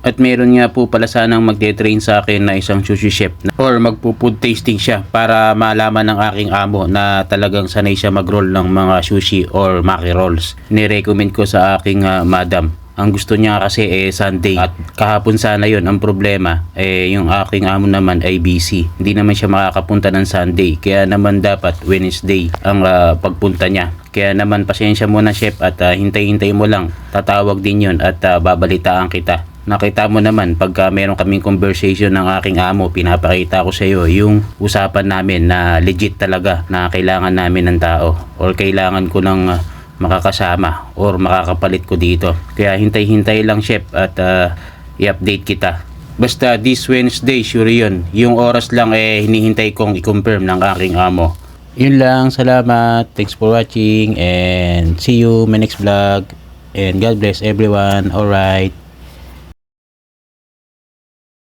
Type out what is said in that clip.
At meron nga po pala sanang magte-train sa akin na isang sushi chef or magpo-food tasting siya para malaman ng aking amo na talagang sanay siya mag-roll ng mga sushi or maki rolls. Ni-recommend ko sa aking madam. Ang gusto niya kasi Sunday at kahapon sana yon. Ang problema yung aking amo naman ay busy. Hindi naman siya makakapunta ng Sunday. Kaya naman dapat Wednesday ang pagpunta niya. Kaya naman pasensya muna chef at hintay-hintay mo lang. Tatawag din yun at babalitaan kita. Nakita mo naman pagka meron kaming conversation ng aking amo, pinapakita ko sa iyo yung usapan namin na legit talaga na kailangan namin ng tao or kailangan ko ng makakasama or makakapalit ko dito. Kaya hintay-hintay lang chef at i-update kita. Basta this Wednesday sure yun. Yung oras lang hinihintay kong i-confirm ng aking amo. Yun lang, salamat. Thanks for watching and see you my next vlog. And God bless everyone. Alright.